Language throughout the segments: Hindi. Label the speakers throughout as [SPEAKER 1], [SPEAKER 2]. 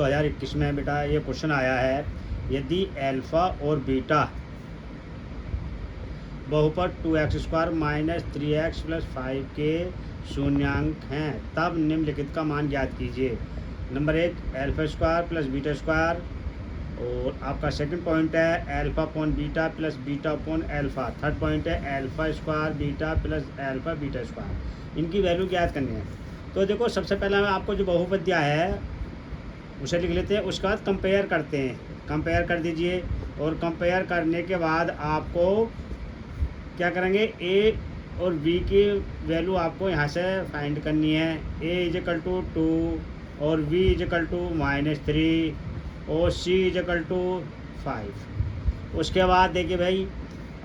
[SPEAKER 1] 2021 में बेटा ये क्वेश्चन आया है, यदि अल्फ़ा और बीटा बहुपद 2x² माइनस 3x प्लस 5 के शून्यांक हैं तब निम्नलिखित का मान ज्ञात कीजिए। Number 1 alpha square plus beta square, और आपका सेकंड पॉइंट है alpha upon beta plus beta upon alpha. Third point है alpha square beta plus alpha beta square. इनकी वैल्यू ज्ञात करनी है। तो देखो, सबसे पहला मैं आपको जो बहुपद दिया है उसे लिख लेते हैं, उसके बाद कंपेयर करते हैं। कंपेयर कर दीजिए, और कंपेयर करने के बाद आपको क्या करेंगे, ए और बी की वैल्यू आपको यहाँ से फाइंड करनी है। ए इज इक्वल टू 2 और बी इज इक्वल टू -3 और सी इज इक्वल टू 5। उसके बाद देखिए भाई,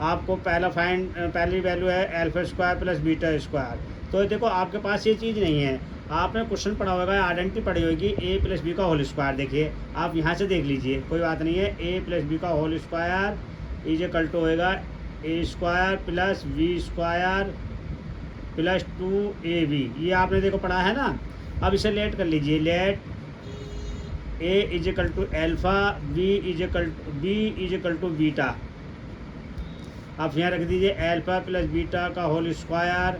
[SPEAKER 1] आपको पहली वैल्यू है alpha square plus beta square. तो देखो, आपके पास ये चीज़ नहीं है। आपने क्वेश्चन पढ़ा होगा, आइडेंटिटी पढ़ी होगी ए प्लस बी का होल स्क्वायर। देखिए, आप यहाँ से देख लीजिए, कोई बात नहीं है। ए प्लस बी का whole square is equal to होएगा A square plus B square plus 2ab। ये आपने देखो पढ़ा है ना। अब इसे लेट कर लीजिए। Let a is equal to alpha, b is equal to beta. आप यहाँ रख दीजिए एल्फ़ा प्लस बीटा का whole square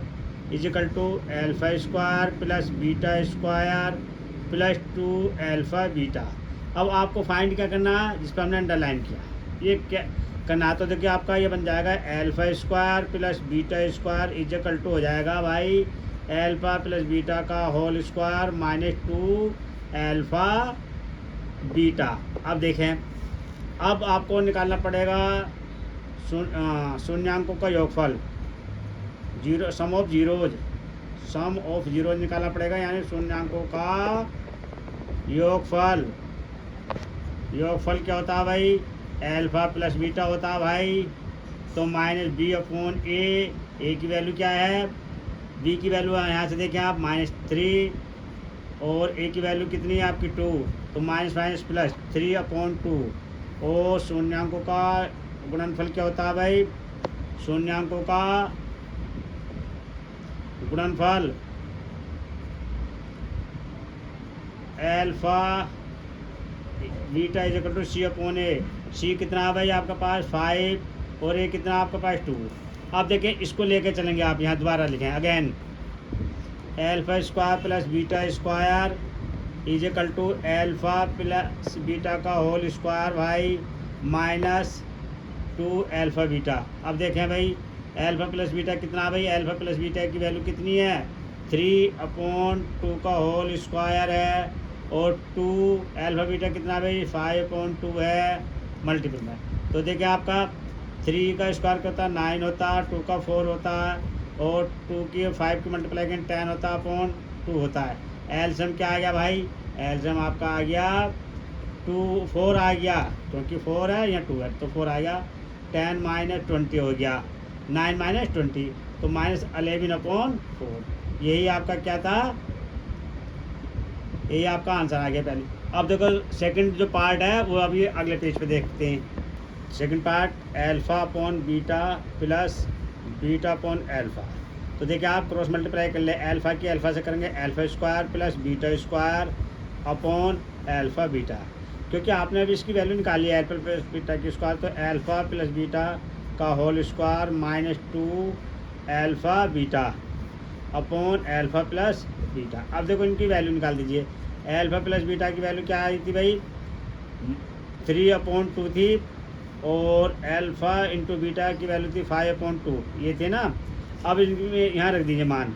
[SPEAKER 1] is equal to alpha square plus beta square plus 2 alpha beta. अब आपको फाइंड क्या करना है, जिस पर हमने अंडरलाइन किया, ये क्या करना। तो देखिए, आपका ये बन जाएगा alpha square plus beta square is equal to हो जाएगा भाई एल्फ़ा प्लस बीटा का होल स्क्वायर -2 अल्फ़ा बीटा। अब देखें, अब आपको निकालना पड़ेगा शून्यांकों का योगफल, सम ऑफ जीरोज निकालना पड़ेगा, यानी शून्यांकों का योगफल। योगफल क्या होता है भाई, अल्फ़ा प्लस बीटा होता है भाई। तो -b अपॉन ए की वैल्यू क्या है, b की वैल्यू यहाँ से देखें आप -3, और a की वैल्यू कितनी है आपकी 2, तो माइनस प्लस 3/2। और शून्यांकों का गुणनफल क्या होता है भाई, शून्यांकों का गुणनफल alpha beta is equal to C upon A. C कितना है भाई आपके पास 5, और ए कितना आपके पास 2। अब देखें, इसको लेके चलेंगे। आप यहाँ दोबारा लिखें again, alpha square plus beta square is equal to alpha plus beta का होल स्क्वायर भाई -2 अल्फ़ा बीटा। अब देखें भाई, अल्फ़ा प्लस बीटा कितना भाई, अल्फ़ा प्लस बीटा की वैल्यू कितनी है 3/2 का होल स्क्वायर है, और 2 अल्फ़ा बीटा कितना भाई 5/2 है मल्टीपल में। तो देखिए, आपका 3 का स्क्वायर क्या होता है 9 होता है, 2 का 4 होता है, और 2 की 5 की मल्टीप्लाई 10 होता है अपॉन 2 होता है। एलसीएम क्या आ गया भाई, एलसीएम आपका आ गया 4 आ गया, क्योंकि 4 है या 2 है, तो 4 आ गया। 10 - 20 हो गया, 9 - 20, तो -11/4। यही आपका क्या था, यही आपका आंसर आ गया पहले। अब देखो, सेकंड जो पार्ट है वो अभी अगले पेज पे देखते हैं। Second part alpha upon beta plus beta upon alpha. तो देखिए, आप क्रॉस मल्टीप्लाई कर ले, अल्फ़ा की अल्फ़ा से करेंगे alpha square plus beta square upon alpha beta, क्योंकि आपने अभी इसकी वैल्यू निकाली है अल्फ़ा प्लस बीटा की स्क्वायर। तो अल्फ़ा प्लस बीटा का whole square -2 alpha beta upon alpha plus beta. अब देखो, इनकी वैल्यू निकाल दीजिए। अल्फ़ा प्लस बीटा की वैल्यू क्या आई थी भाई 3/2 थी, और अल्फ़ा इंटू बीटा की वैल्यू थी 5/2, ये थे ना। अब इनमें यहाँ रख दीजिए मान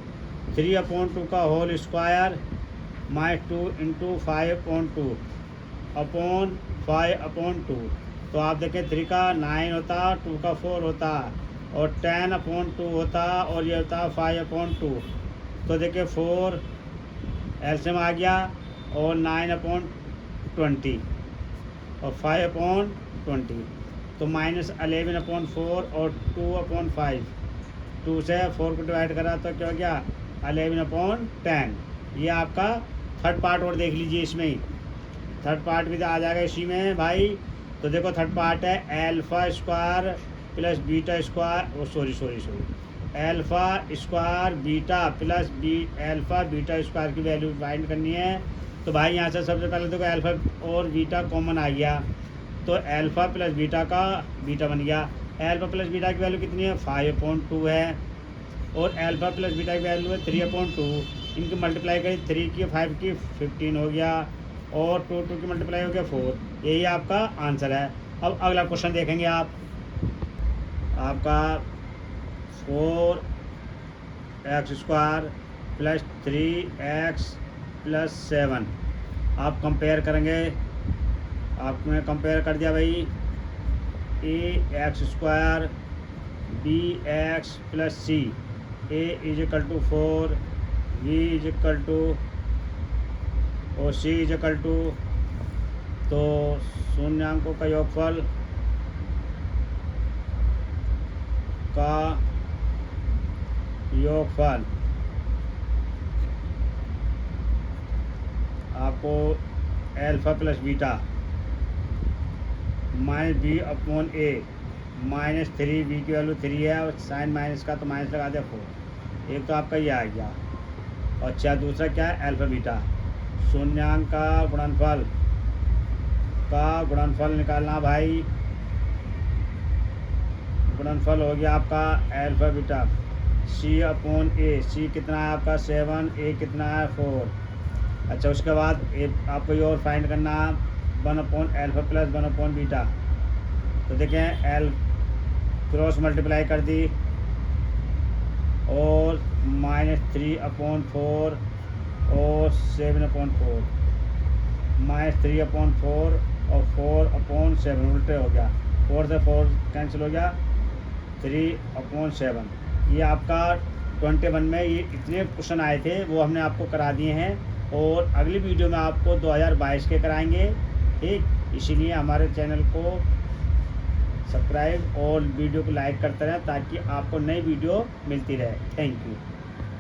[SPEAKER 1] 3/2 का होल स्क्वायर -2 इंटू 5/2 अपॉन 5/2। तो आप देखें, 3 का 9 होता, 2 का 4 होता, और 10/2 होता, और ये होता 5/2। तो देखिए 4 एलसीएम आ गया, और 9/20 और 5/20, तो -11/4 और 2/5। 2 से 4 को डिवाइड करा तो क्या हो गया 11/10। ये आपका थर्ड पार्ट, और देख लीजिए इसमें ही थर्ड पार्ट भी आ जाएगा इसी में भाई। तो देखो, थर्ड पार्ट है alpha square plus beta square, sorry alpha square beta plus alpha beta square की वैल्यू फाइंड करनी है। तो भाई यहाँ से सबसे पहले देखो अल्फ़ा और बीटा कॉमन आ गया, तो अल्फ़ा प्लस बीटा का बीटा बन गया। अल्फ़ा प्लस बीटा की वैल्यू कितनी है 5/2 है, और अल्फ़ा प्लस बीटा की वैल्यू है 3/2। इनकी मल्टीप्लाई करी 3 की 5 की 15 हो गया, और 2 की मल्टीप्लाई हो गया 4। यही आपका आंसर है। अब अगला क्वेश्चन देखेंगे आप, आपका 4x² प्लस 3x प्लस 7 आप कंपेयर करेंगे। आपने कंपेयर कर दिया भाई, ax² bx plus c, a = 4, b = और c = तो शून्यांकों का योगफल आपको alpha plus beta -b/a -3, b की वैल्यू 3 है, और साइन माइनस का तो माइनस लगा दिया 4। एक तो आपका ये आ गया। और अच्छा, दूसरा क्या है अल्फ़ा बीटा, शून्यांक का गुणनफल निकालना भाई। गुणनफल हो गया आपका अल्फ़ा बीटा c/a, c कितना है आपका 7, a कितना है 4। अच्छा, उसके बाद आपको ये और फाइंड करना 1/अल्फ़ा प्लस 1/बीटा। तो देखें एल क्रॉस मल्टीप्लाई कर दी, और -3/4 और 7/4, -3/4 और 4/7 उल्टे हो गया, 4 से 4 कैंसिल हो गया, 3/7। ये आपका 21 में ये इतने क्वेश्चन आए थे, वो हमने आपको करा दिए हैं, और अगली वीडियो में आपको 2022 के कराएंगे। ठीक, इसीलिए हमारे चैनल को सब्सक्राइब और वीडियो को लाइक करते रहें, ताकि आपको नई वीडियो मिलती रहे। Thank you.